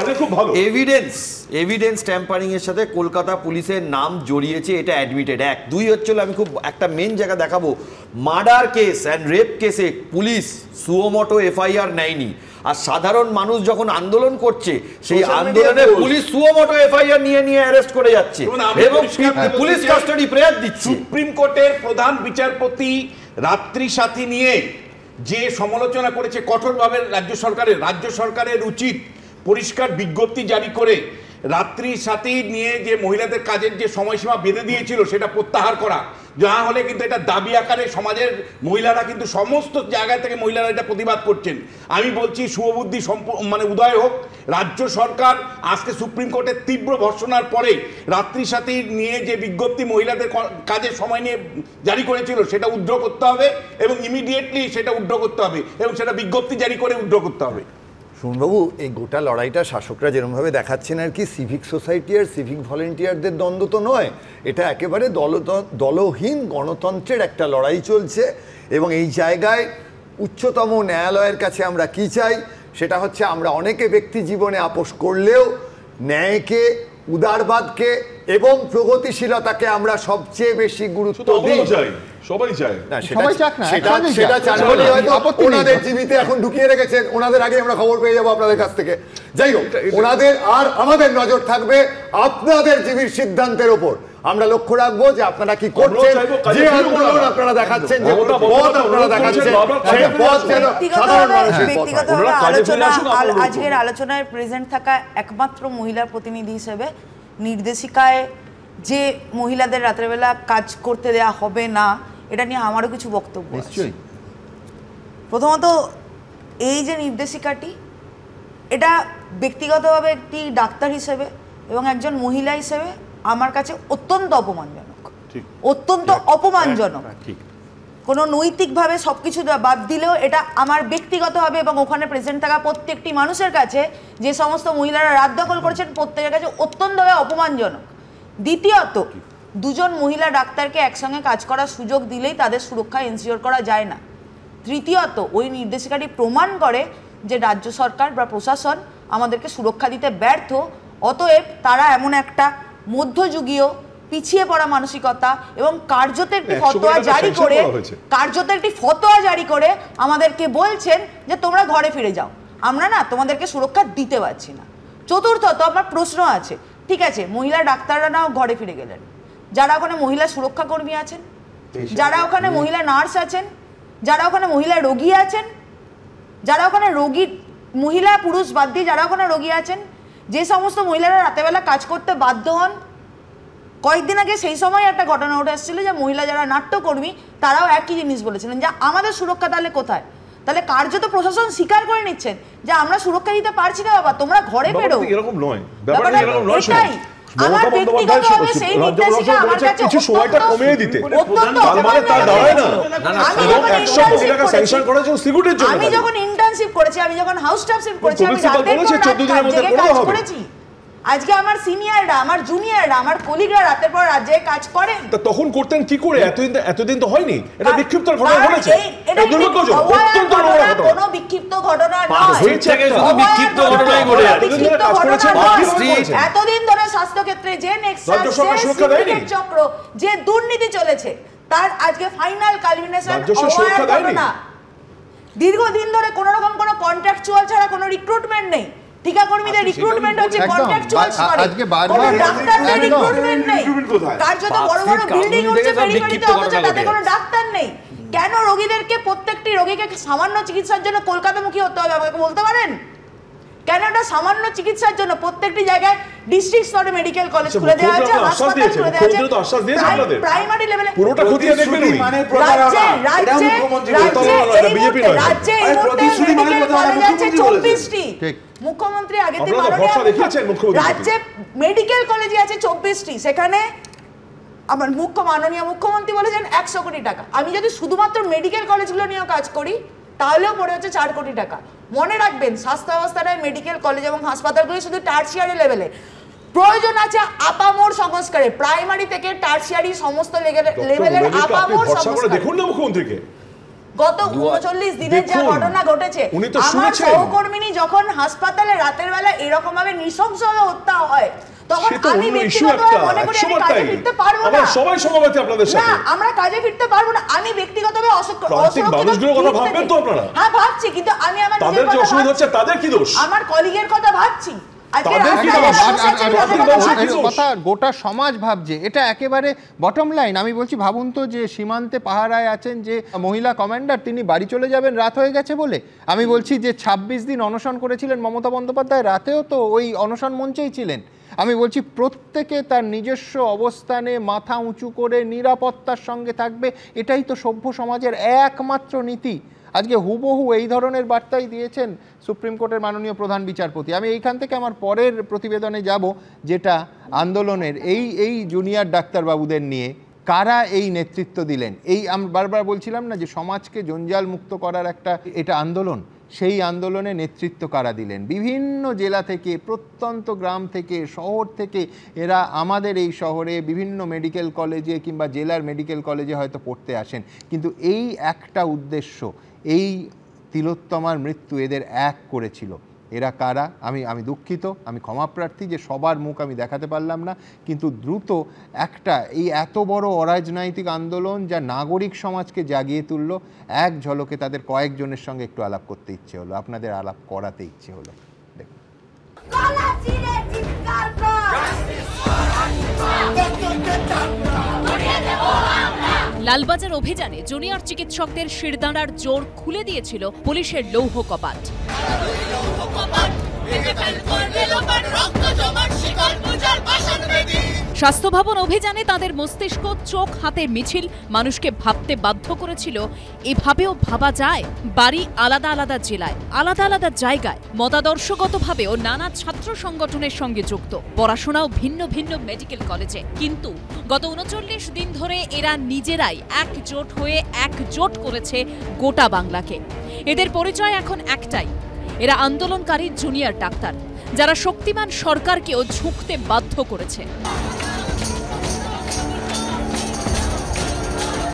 এভিডেন্স ট্যাম্পারিং এর সাথে কলকাতা পুলিশের নাম জড়িয়েছে, এটা অ্যাডমিটেড। 1 2 হচ্ছিল, আমি খুব একটা মেন জায়গা দেখাবো, মার্ডার কেস অ্যান্ড রেপ কেসে পুলিশ সুমোটো এফআইআর নেয়নি, আর সাধারণ মানুষ যখন আন্দোলন করছে সেই আন্দোলনে পুলিশ সুমোটো এফআইআর নিয়ে অ্যারেস্ট করে যাচ্ছে এবং পুলিশ কাস্টাডি প্রেয়ার দিচ্ছে। সুপ্রিম কোর্টের প্রধান বিচারপতি রাত্রি সাথী নিয়ে যে সমালোচনা করেছে কঠোরভাবে রাজ্য সরকারের উচিত পরিষ্কার বিজ্ঞপ্তি জারি করে রাত্রি সাথী নিয়ে যে মহিলাদের কাজের যে সময়সীমা বেঁধে দিয়েছিল সেটা প্রত্যাহার করা। যা হলে কিন্তু এটা দাবি আকারে সমাজের মহিলারা কিন্তু সমস্ত জায়গা থেকে মহিলারা এটা প্রতিবাদ করছেন। আমি বলছি শুভবুদ্ধি উদয় হোক, রাজ্য সরকার আজকে সুপ্রিম কোর্টের তীব্র ভর্ৎসনার পরে রাত্রি সাথী নিয়ে যে বিজ্ঞপ্তি মহিলাদের কাজের সময় নিয়ে জারি করেছিল সেটা উইথড্র করতে হবে এবং ইমিডিয়েটলি সেটা উইথড্র করতে হবে এবং সেটা বিজ্ঞপ্তি জারি করে উইথড্র করতে হবে। শুনবাবু, এই গোটা লড়াইটা শাসকরা যেরকমভাবে দেখাচ্ছেন আর কি, সিভিক সোসাইটি আর সিভিক ভলেন্টিয়ারদের দ্বন্দ্ব তো নয়, এটা একেবারে দলহীন গণতন্ত্রের একটা লড়াই চলছে। এবং এই জায়গায় উচ্চতম ন্যায়ালয়ের কাছে আমরা কি চাই, সেটা হচ্ছে আমরা অনেকে ব্যক্তি জীবনে আপোষ করলেও ন্যায়কে, উদারবাদকে এবং প্রগতিশীলতাকে আমরা সবচেয়ে বেশি গুরুত্ব দিই। সবাই চায় না, সেটা চান বলে হয়তো ওনাদের জীবিতে এখন ঢুকিয়ে রেখেছেন, ওনাদের আগে আমরা খবর পেয়ে যাবো আপনাদের কাছ থেকে। যাই হোক, ওনাদের আর আমাদের নজর থাকবে আপনাদের জীবির সিদ্ধান্তের উপর। আমরা লক্ষ্য রাখবো যে আপনারা কি করছেন, যে আন্দোলন আপনারা দেখাচ্ছেন, যে পথ আপনারা দেখাচ্ছেন, সেই পথ যেন সাধারণ মানুষের পথ হয়। আজকের আলোচনায় প্রেজেন্ট থাকা একমাত্র মহিলা প্রতিনিধি হিসেবে নির্দেশিকায় যে মহিলাদের রাত্রেবেলা কাজ করতে দেয়া হবে না, এটা নিয়ে আমারও কিছু বক্তব্য আছে। প্রথমত, এই যে নির্দেশিকাটি, এটা ব্যক্তিগতভাবে একটি ডাক্তার হিসেবে এবং একজন মহিলা হিসেবে আমার কাছে অত্যন্ত অপমানজনক, অত্যন্ত অপমানজনক। কোনো নৈতিকভাবে সবকিছু বাদ দিলেও এটা আমার ব্যক্তিগতভাবে এবং ওখানে প্রেজেন্ট থাকা প্রত্যেকটি মানুষের কাছে, যে সমস্ত মহিলারা রাত দখল করেছেন, প্রত্যেকের কাছে অত্যন্তভাবে অপমানজনক। দ্বিতীয়ত, দুজন মহিলা ডাক্তারকে একসঙ্গে কাজ করার সুযোগ দিলেই তাদের সুরক্ষা এনশিওর করা যায় না। তৃতীয়ত, ওই নির্দেশিকাটি প্রমাণ করে যে রাজ্য সরকার বা প্রশাসন আমাদেরকে সুরক্ষা দিতে ব্যর্থ। অতএব তারা এমন একটা মধ্যযুগীয় পিছিয়ে পড়া মানসিকতা এবং কার্যত একটি ফতোয়া জারি করে আমাদেরকে বলছেন যে তোমরা ঘরে ফিরে যাও, আমরা না তোমাদেরকে সুরক্ষা দিতে পারছি না। চতুর্থত, আমার প্রশ্ন আছে, ঠিক আছে মহিলা ডাক্তাররা নাও ঘরে ফিরে গেলেন, যারা ওখানে মহিলা সুরক্ষা কর্মী আছেন, যারা ওখানে মহিলা নার্স আছেন, যারা ওখানে মহিলা রোগী আছেন, যারা ওখানে রোগী মহিলা পুরুষ বাদ দিয়ে যারা ওখানে রোগী আছেন, যে সমস্ত মহিলারা রাতেবেলা কাজ করতে বাধ্য হন। কয়েকদিন আগে সেই সময় একটা ঘটনা উঠে এসেছিল যে মহিলা যারা নাট্যকর্মী তারাও একই জিনিস বলেছিলেন যে আমাদের সুরক্ষা তাহলে কোথায়। তাহলে কার্যত প্রশাসন স্বীকার করে নিচ্ছেন যে আমরা সুরক্ষা দিতে পারছি না, বাবা তোমরা ঘরে ফেরো। এরকম নয়, ব্যাপারটা এরকম নয়। আমার ব্যক্তিগতভাবে সেই নির্দেশিকা আমার কাছে কিছু সময়টা কমিয়ে দিতে, মানে তার দাঁড়ায় না। আমি যখন ইন্টার্নশিপ করেছি, আমি যখন হাউস স্টাফ শিফট করেছি, আমি কাজ করেছি। আজকে আমার সিনিয়ররা, আমার জুনিয়ররা, আমার কলিগরা রাতের পর রাত জেগে কাজ করে। তখন করতেন কি করে? এতদিন তো হয়নি, এটা বিক্ষিপ্ত ঘটনা ঘটেছে। কোনো বিক্ষিপ্ত ঘটনা নয়, এতদিন ধরে স্বাস্থ্য ক্ষেত্রে যে চক্র, যে দুর্নীতি চলেছে, তার আজকে ফাইনাল কালমিনেশন ঘটনা। দীর্ঘদিন ধরে কোন রকম কোনো কন্ট্রাকচুয়াল ছাড়া কোনো রিক্রুটমেন্ট নেই। টিকাকর্মীদের রিক্রুটমেন্ট হচ্ছে কন্ট্রাকচুয়াল স্তরে, কোনো ডাক্তারদের রিক্রুটমেন্ট নেই। কার্যত বড় বড় বিল্ডিং হচ্ছে মেডিকেলতে, অথচ তাতে কোনো ডাক্তার নেই। কেন রোগীদেরকে, প্রত্যেকটি রোগীকে সামান্য চিকিৎসার জন্য কলকাতামুখী হতে হবে আমাকে বলতে পারেন? কেন একটা সামান্য চিকিৎসার জন্য প্রত্যেকটি জায়গায় ডিস্ট্রিক্ট স্তরে মেডিকেল কলেজ খুলে দেওয়া হয়েছে, হাসপাতাল খুলে দেওয়া হয়েছে, প্রাইমারি লেভেলে পুরোটা খতিয়ে দেখবেন। রাজ্যে মেডিকেল কলেজ আছে 24টি। মুখ্যমন্ত্রী আগে রাজ্যে মেডিকেল কলেজ আছে 24টি, সেখানে আমার মাননীয় মুখ্যমন্ত্রী বলেছেন 100 কোটি টাকা। আমি যদি শুধুমাত্র মেডিকেল কলেজগুলো নিয়েও কাজ করি তাহলেও পড়ে হচ্ছে 4 কোটি টাকা। মনে রাখবেন, স্বাস্থ্য ব্যবস্থাটায় মেডিকেল কলেজ এবং হাসপাতালগুলি শুধু টার্সিয়ারি লেভেলে। প্রয়োজন আছে আপামর সংস্কারে, প্রাইমারি থেকে টারশিয়ারি সমস্ত লেভেলের আপামর সংস্কার। দেখুন না মুখ্যমন্ত্রীকে গত 39 দিনের যে ঘটনা ঘটেছে, আমার সহকর্মিনী যখন হাসপাতালে রাতের বেলা এরকম ভাবে নৃশংসভাবে হত্যা হয়, তখন আমি ব্যক্তিগতভাবে মনে করি আমি কাজে ফিরতে পারবো না। সবাই সমবেত আপনাদের সাথে, না আমরা কাজে ফিরতে পারবো না। আমি ব্যক্তিগতভাবে মানুষগুলোর কথা ভাববেন তো আপনারা? হ্যাঁ ভাবছি, কিন্তু আমি আমার তাদের যে অসুবিধা হচ্ছে তাদের কি দোষ? আমার কলিগের কথা ভাবছি। কথা গোটা সমাজ ভাবছে, এটা একেবারে বটম লাইন। আমি বলছি ভাবুন তো যে সীমান্তে পাহারায় আছেন যে মহিলা কমান্ডার, তিনি বাড়ি চলে যাবেন রাত হয়ে গেছে বলে। আমি বলছি যে 26 দিন অনশন করেছিলেন মমতা বন্দ্যোপাধ্যায়, রাতেও তো ওই অনশন মঞ্চেই ছিলেন। আমি বলছি প্রত্যেকে তার নিজস্ব অবস্থানে মাথা উঁচু করে নিরাপত্তার সঙ্গে থাকবে, এটাই তো সভ্য সমাজের একমাত্র নীতি। আজকে হুবহু এই ধরনের বার্তাই দিয়েছেন সুপ্রিম কোর্টের মাননীয় প্রধান বিচারপতি। আমি এইখান থেকে আমার পরের প্রতিবেদনে যাব, যেটা আন্দোলনের এই জুনিয়র ডাক্তারবাবুদের নিয়ে কারা এই নেতৃত্ব দিলেন। এই আমি বারবার বলছিলাম না যে সমাজকে জঞ্জাল মুক্ত করার একটা এটা আন্দোলন, সেই আন্দোলনে নেতৃত্ব কারা দিলেন। বিভিন্ন জেলা থেকে, প্রত্যন্ত গ্রাম থেকে, শহর থেকে এরা আমাদের এই শহরে বিভিন্ন মেডিকেল কলেজে কিংবা জেলার মেডিকেল কলেজে হয়তো পড়তে আসেন, কিন্তু এই একটা উদ্দেশ্য, এই তিলোত্তমার মৃত্যু এদের এক করেছিল। এরা কারা? আমি দুঃখিত, আমি ক্ষমাপ্রার্থী যে সবার মুখ আমি দেখাতে পারলাম না, কিন্তু দ্রুত একটা এই এত বড় অরাজনৈতিক আন্দোলন যা নাগরিক সমাজকে জাগিয়ে তুললো, এক ঝলকে তাদের কয়েকজনের সঙ্গে একটু আলাপ করতে ইচ্ছে হলো, আপনাদের আলাপ করাতে ইচ্ছে হলো। লালবাজার অভিযানে জুনিয়র চিকিৎসকদের শিরদাঁড়ার জোর খুলে দিয়েছিল পুলিশের লৌহ কপাট। স্বাস্থ্য ভবন অভিযানে তাদের মস্তিষ্ক চোখ হাতে মিছিল মানুষকে ভাবতে বাধ্য করেছিল এভাবেও ভাবা যায়। বাড়ি আলাদা আলাদা জেলায়, আলাদা আলাদা জায়গায়, মতাদর্শগতভাবেও নানা ছাত্র সংগঠনের সঙ্গে যুক্ত, পড়াশোনাও ভিন্ন ভিন্ন মেডিকেল কলেজে। কিন্তু গত 39 দিন ধরে এরা নিজেরাই একজোট হয়ে একজোট করেছে গোটা বাংলাকে। এদের পরিচয় এখন একটাই, এরা আন্দোলনকারী জুনিয়র ডাক্তার, যারা শক্তিমান সরকারকেও ঝুঁকতে বাধ্য করেছে।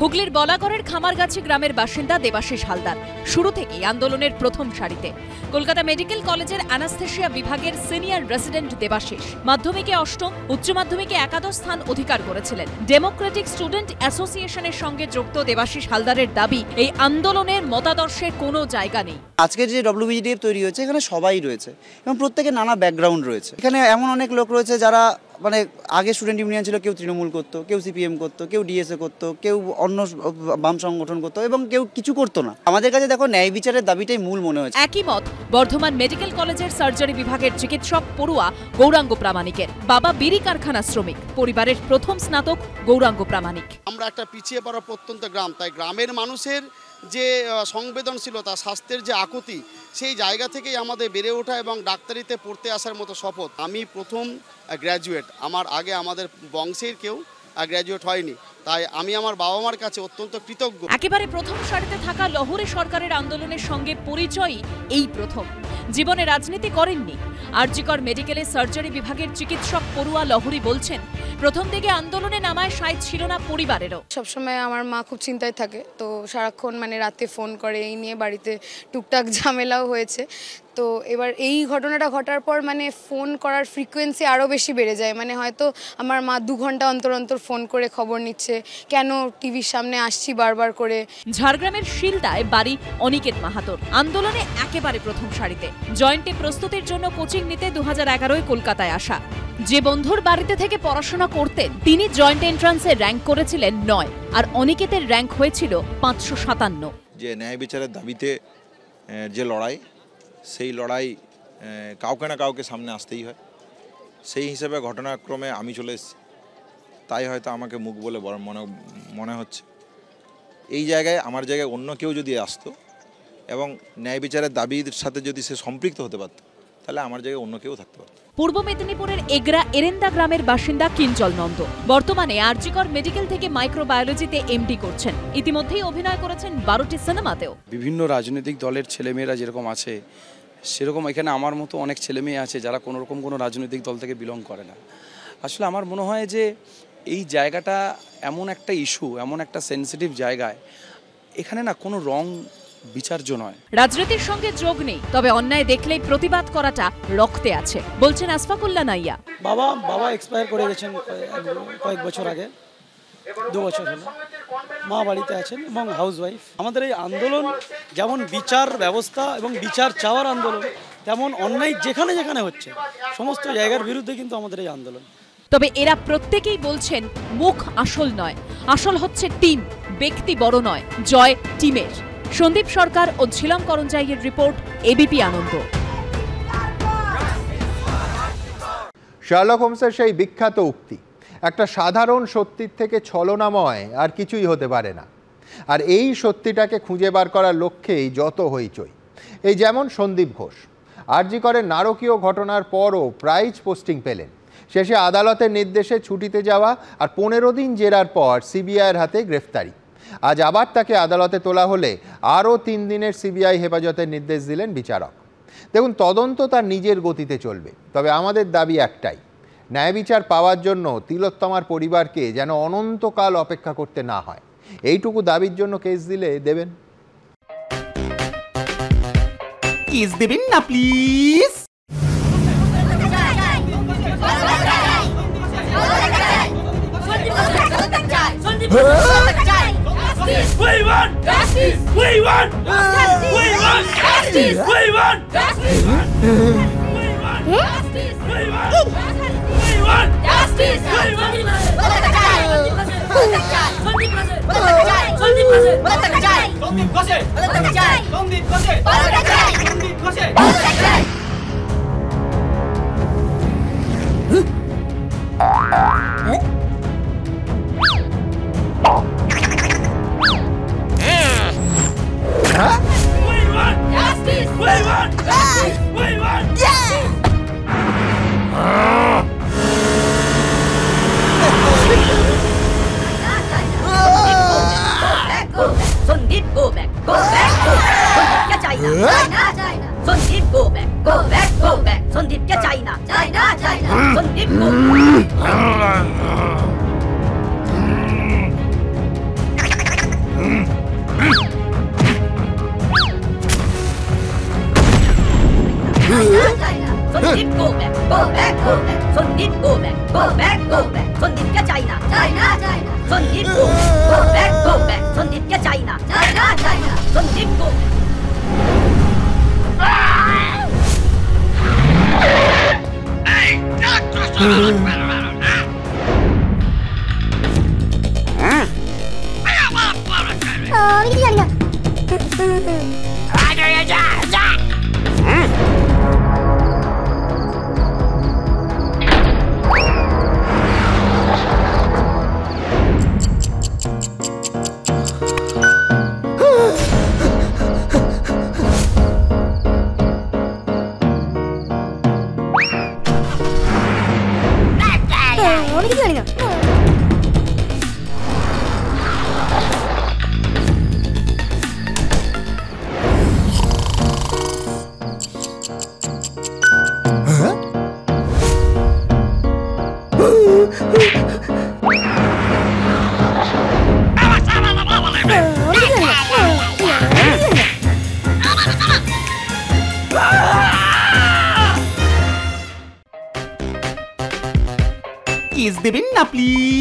হুগলির বলাগড়ের খামারগাছি গ্রামের বাসিন্দা দেবাশিস হালদার শুরু থেকেই আন্দোলনের প্রথম সারিতে। কলকাতা মেডিকেল কলেজের অ্যানাস্থেশিয়া বিভাগের সিনিয়র রেসিডেন্ট দেবাশিস মাধ্যমিকে অষ্টম, উচ্চ মাধ্যমিকে একাদশ স্থান অধিকার করেছিলেন। ডেমোক্রেটিক স্টুডেন্ট অ্যাসোসিয়েশনের সঙ্গে যুক্ত দেবাশিস হালদারের দাবি, এই আন্দোলনের মতাদর্শের কোনো জায়গা নেই। আজকে যে ডব্লিউবিজিডিএফ তৈরি হয়েছে, এখানে সবাই রয়েছে এবং প্রত্যেকের নানা ব্যাকগ্রাউন্ড রয়েছে। এখানে এমন অনেক লোক রয়েছে যারা মানে আগে স্টুডেন্ট ইউনিয়ন ছিল, কেউ তৃণমূল করতো, কেউ সিপিএম করতো, কেউ ডিএসএ করতো, কেউ অন্য বাম সংগঠন করতো এবং কেউ কিছু করতো না। আমাদের কাছে দেখো ন্যায় বিচারের দাবিটাই মূল মনে হয়েছে। একই মত বর্ধমান মেডিকেল কলেজের সার্জারি বিভাগের চিকিৎসক পড়ুয়া গৌরাঙ্গ প্রামাণিকের। বাবা বিড়ি কারখানা শ্রমিক, পরিবারের প্রথম স্নাতক গৌরাঙ্গ প্রামাণিক। আমরা একটা পিছিয়ে পড়া প্রত্যন্ত গ্রাম, তাই গ্রামের মানুষের যে সংবেদনশীলতা, স্বাস্থ্যের যে আকুতি, সেই জায়গা থেকেই আমাদের বেড়ে ওঠা এবং ডাক্তারিতে পড়তে আসার মতো শপথ। আমি প্রথম গ্র্যাজুয়েট, আমার আগে আমাদের বংশের কেউ গ্র্যাজুয়েট হয়নি, তাই আমি আমার বাবা মার কাছে অত্যন্ত কৃতজ্ঞ। একেবারে প্রথম সারিতে থাকা লহরী সরকারের আন্দোলনের সঙ্গে পরিচয়ই এই প্রথম। জীবনে রাজনীতি করেননি। আরজিকর মেডিকেলের সার্জারি বিভাগের চিকিৎসক পড়ুয়া লহরী বলছেন, প্রথম দিকে আন্দোলনে নামায় সায় ছিল না পরিবারেরও। সবসময় আমার মা খুব চিন্তায় থাকে, তো সারাক্ষণ মানে রাতে ফোন করে, এই নিয়ে বাড়িতে টুকটাক ঝামেলাও হয়েছে। তো এবার এই ঘটনাটা ঘটার পর মানে ফোন করার ফ্রিকোয়েন্সি আরও বেশি বেড়ে যায়। মানে হয়তো আমার মা 2 ঘন্টা অন্তর অন্তর ফোন করে খবর নিচ্ছে, কেন টিভির সামনে আসছি বারবার করে। ঝাড়গ্রামের শিলদায় বাড়ি অনিকেত মাহাতোর, আন্দোলনে একেবারে প্রথম সারিতে। জয়েন্টে প্রস্তুতির জন্য কোচিং নিতে 2011-য় কলকাতায় আসা। যে বন্ধুর বাড়িতে থেকে পড়াশোনা করতেন তিনি জয়েন্ট এন্ট্রান্সে র্যাঙ্ক করেছিলেন 9, আর অনিকেতের র্যাঙ্ক হয়েছিল 557। যে ন্যায় বিচারের দাবিতে যে লড়াই, সেই লড়াই কাউকে না কাউকে সামনে আসতেই হয়। সেই হিসেবে ঘটনাক্রমে আমি চলে এসেছি, তাই হয়তো আমাকে মুখ বলে মনে হচ্ছে। এই জায়গায় আমার জায়গায় অন্য কেউ যদি আসতো এবং ন্যায় বিচারের দাবির সাথে যদি সে সম্পৃক্ত হতে পারত, তাহলে আমার জায়গায় অন্য কেউ থাকতে পারত। পূর্ব মেদিনীপুরের এগরা এরেন্দা গ্রামের বাসিন্দা কিঞ্জল নন্দ বর্তমানে আরজিকর মেডিকেল থেকে মাইক্রোবায়োলজিতে এমডি করছেন। ইতিমধ্যেই অভিনয় করেছেন 12টি সিনেমাতেও। বিভিন্ন রাজনৈতিক দলের ছেলেমেয়েরা যেরকম আছে, সেরকম এখানে আমার মতো অনেক ছেলেমেয়ে আছে যারা কোনো রকম কোনো রাজনৈতিক দল থেকে বিলং করে না। আসলে আমার মনে হয় যে এই জায়গাটা এমন একটা ইস্যু, এমন একটা সেন্সিটিভ জায়গায়, এখানে না কোনো রং বিচার্য নয়। রাজনীতির সঙ্গে যোগ নেই, তবে অন্যায় দেখলেই প্রতিবাদ করাটা রক্তে আছে, বলছেন আসফাকুল্লাহ নাইয়া। বাবা এক্সপায়ার করে গেছেন কয়েক বছর আগে, 2 বছর হলো। মা বাড়িতে আছেন এবং হাউসওয়াইফ। আমাদের এই আন্দোলন যেমন বিচার ব্যবস্থা এবং বিচার চাওয়ার আন্দোলন, তেমন অন্যায় যেখানে যেখানে হচ্ছে সমস্ত জায়গার বিরুদ্ধে কিন্তু আমাদের এই আন্দোলন। তবে এরা প্রত্যেকেই বলছেন মুখ আসল নয়, আসল হচ্ছে টিম, ব্যক্তি বড় নয়, জয় টিমের। সন্দীপ সরকার ও ঝিলম করঞ্জাইয়ের রিপোর্ট, এবিপি আনন্দ। শার্লক হোমসের সেই বিখ্যাত উক্তি, একটা সাধারণ সত্যির থেকে ছলনাময় আর কিছুই হতে পারে না। আর এই সত্যিটাকে খুঁজে বার করার লক্ষ্যেই যত হইচই। এই যেমন সন্দীপ ঘোষ আরজি করের নারকীয় ঘটনার পরও প্রাইজ পোস্টিং পেলেন, শেষে আদালতের নির্দেশে ছুটিতে যাওয়া আর 15 দিন জেরার পর সিবিআইয়ের হাতে গ্রেফতারি। আজ আবার তাকে আদালতে তোলা হলে আরও 3 দিনের সিবিআই হেফাজতের নির্দেশ দিলেন বিচারক। দেখুন, তদন্ত তার নিজের গতিতে চলবে, তবে আমাদের দাবি একটাই, ন্যায় বিচার পাওয়ার জন্য তিলোত্তমার পরিবারকে যেন অনন্তকাল অপেক্ষা করতে না হয়। এইটুকু দাবির জন্য কেস দিলে দেবেন। কেস দেবেন না please. We want justice. We want justice. We want justice. We want justice. We want justice. We want justice. We Sundip, go back, go back, go back. Sundip, China, China. Sundip, go back, go back, go back. Sundip, China, China, China. Sundip, go back. Sundip, go back, go back, go back. Sundip, go back, go back, go back. Sundip, China, China, China. Sundip, go back, go back. Sundip, China, China, China. Sundip, go back. Hey, doctor, case দেবেন না please.